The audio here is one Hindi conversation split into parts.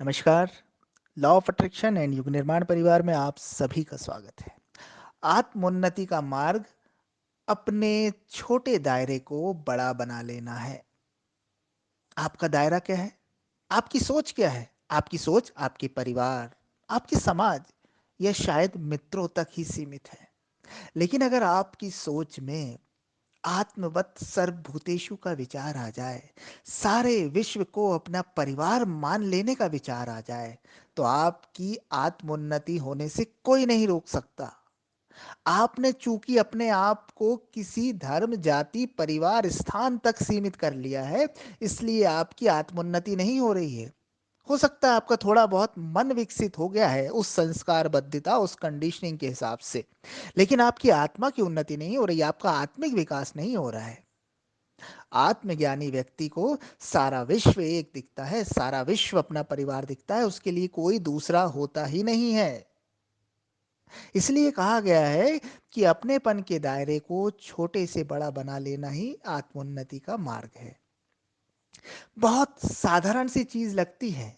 नमस्कार। लॉ ऑफ अट्रैक्शन एंड युग निर्माण परिवार में आप सभी का स्वागत है। आत्मोन्नति का मार्ग अपने छोटे दायरे को बड़ा बना लेना है। आपका दायरा क्या है? आपकी सोच क्या है? आपकी सोच आपके परिवार, आपके समाज या शायद मित्रों तक ही सीमित है। लेकिन अगर आपकी सोच में आत्मवत सर्वभूतेषु का विचार आ जाए, सारे विश्व को अपना परिवार मान लेने का विचार आ जाए, तो आपकी आत्मोन्नति होने से कोई नहीं रोक सकता। आपने चूंकि अपने आप को किसी धर्म, जाति, परिवार, स्थान तक सीमित कर लिया है, इसलिए आपकी आत्मोन्नति नहीं हो रही है। हो सकता है आपका थोड़ा बहुत मन विकसित हो गया है उस संस्कारबद्धता, उस कंडीशनिंग के हिसाब से, लेकिन आपकी आत्मा की उन्नति नहीं हो रही, आपका आत्मिक विकास नहीं हो रहा है। आत्मज्ञानी व्यक्ति को सारा विश्व एक दिखता है, सारा विश्व अपना परिवार दिखता है, उसके लिए कोई दूसरा होता ही नहीं है। इसलिए कहा गया है कि अपनेपन के दायरे को छोटे से बड़ा बना लेना ही आत्मोन्नति का मार्ग है। बहुत साधारण सी चीज लगती है,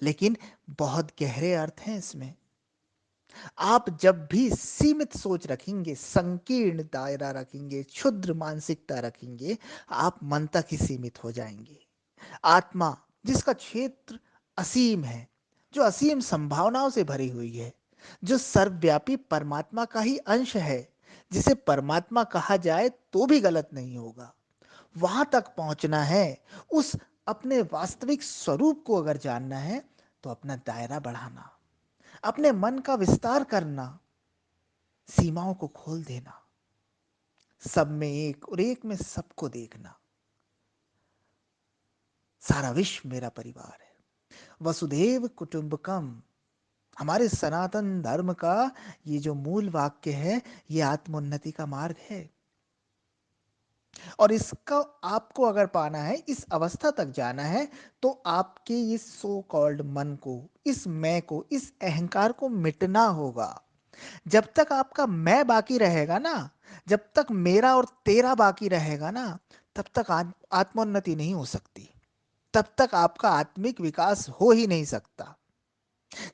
लेकिन बहुत गहरे अर्थ हैं इसमें। आप जब भी सीमित सोच रखेंगे, संकीर्ण दायरा रखेंगे, क्षुद्र मानसिकता रखेंगे, आप मन तक ही सीमित हो जाएंगे। आत्मा, जिसका क्षेत्र असीम है, जो असीम संभावनाओं से भरी हुई है, जो सर्वव्यापी परमात्मा का ही अंश है, जिसे परमात्मा कहा जाए तो भी गलत नहीं होगा, वहां तक पहुंचना है। उस अपने वास्तविक स्वरूप को अगर जानना है, तो अपना दायरा बढ़ाना, अपने मन का विस्तार करना, सीमाओं को खोल देना, सब में एक और एक में सबको देखना। सारा विश्व मेरा परिवार है। वसुधैव कुटुंबकम, हमारे सनातन धर्म का ये जो मूल वाक्य है, ये आत्मोन्नति का मार्ग है। और इसका आपको अगर पाना है, इस अवस्था तक जाना है, तो आपके इस सो कॉल्ड मन को, इस मैं को, इस अहंकार को मिटना होगा। जब तक आपका मैं बाकी रहेगा ना, जब तक मेरा और तेरा बाकी रहेगा ना, तब तक आत्मोन्नति नहीं हो सकती। तब तक आपका आत्मिक विकास हो ही नहीं सकता।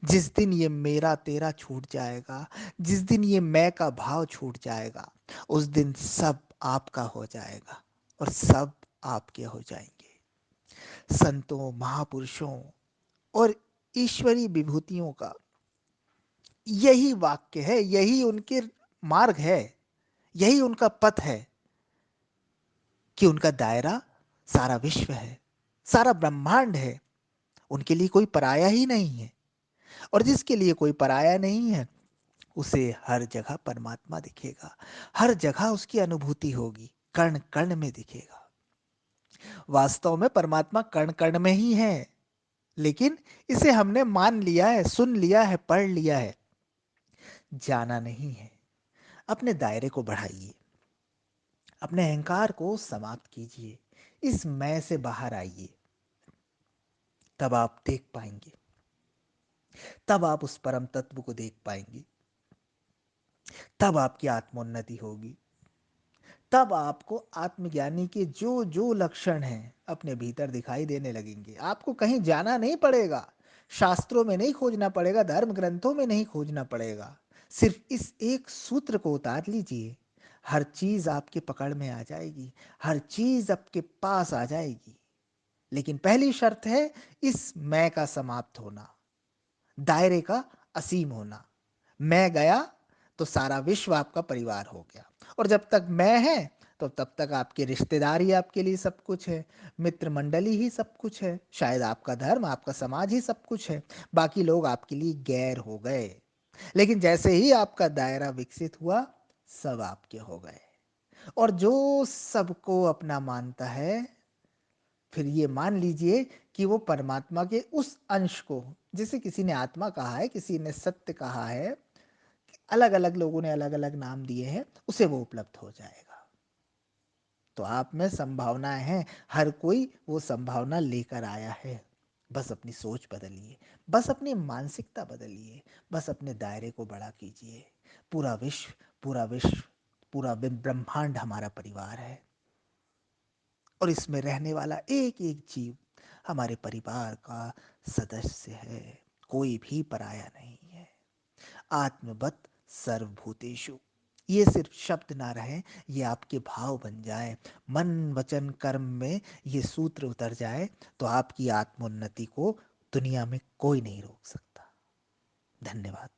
जिस दिन ये मेरा तेरा छूट जाएगा, जिस दिन ये मैं का भाव छूट जाएगा, उस दिन सब आपका हो जाएगा और सब आपके हो जाएंगे। संतों, महापुरुषों और ईश्वरी विभूतियों का यही वाक्य है, यही उनके मार्ग है, यही उनका पथ है कि उनका दायरा सारा विश्व है, सारा ब्रह्मांड है। उनके लिए कोई पराया ही नहीं है। और जिसके लिए कोई पराया नहीं है, उसे हर जगह परमात्मा दिखेगा, हर जगह उसकी अनुभूति होगी, कण कण में दिखेगा। वास्तव में परमात्मा कण कण में ही है, लेकिन इसे हमने मान लिया है, सुन लिया है, पढ़ लिया है, जाना नहीं है। अपने दायरे को बढ़ाइए, अपने अहंकार को समाप्त कीजिए, इस मैं से बाहर आइए। तब आप देख पाएंगे, तब आप उस परम तत्व को देख पाएंगे, तब आपकी आत्मोन्नति होगी। तब आपको आत्मज्ञानी के जो जो लक्षण हैं अपने भीतर दिखाई देने लगेंगे। आपको कहीं जाना नहीं पड़ेगा, शास्त्रों में नहीं खोजना पड़ेगा, धर्म ग्रंथों में नहीं खोजना पड़ेगा। सिर्फ इस एक सूत्र को उतार लीजिए, हर चीज आपके पकड़ में आ जाएगी, हर चीज आपके पास आ जाएगी। लेकिन पहली शर्त है इस मैं का समाप्त होना, दायरे का असीम होना। मैं गया तो सारा विश्व आपका परिवार हो गया। और जब तक मैं है, तो तब तक आपके रिश्तेदार ही आपके लिए सब कुछ है, मित्र मंडली ही सब कुछ है, शायद आपका धर्म, आपका समाज ही सब कुछ है। बाकी लोग आपके लिए गैर हो गए। लेकिन जैसे ही आपका दायरा विकसित हुआ, सब आपके हो गए। और जो सबको अपना मानता है, फिर ये मान लीजिए कि वो परमात्मा के उस अंश को, जिसे किसी ने आत्मा कहा है, किसी ने सत्य कहा है, अलग अलग लोगों ने अलग अलग नाम दिए हैं, उसे वो उपलब्ध हो जाएगा। तो आप में संभावनाएं हैं, हर कोई वो संभावना लेकर आया है। बस अपनी सोच बदलिए, बस अपनी मानसिकता बदलिए, बस अपने दायरे को बड़ा कीजिए। पूरा विश्व, पूरा विश्व, पूरा ब्रह्मांड हमारा परिवार है। और इसमें रहने वाला एक एक जीव हमारे परिवार का सदस्य है, कोई भी पराया नहीं है। आत्मवत सर्वभूतेषु, ये सिर्फ शब्द ना रहे, ये आपके भाव बन जाए, मन वचन कर्म में ये सूत्र उतर जाए, तो आपकी आत्मोन्नति को दुनिया में कोई नहीं रोक सकता। धन्यवाद।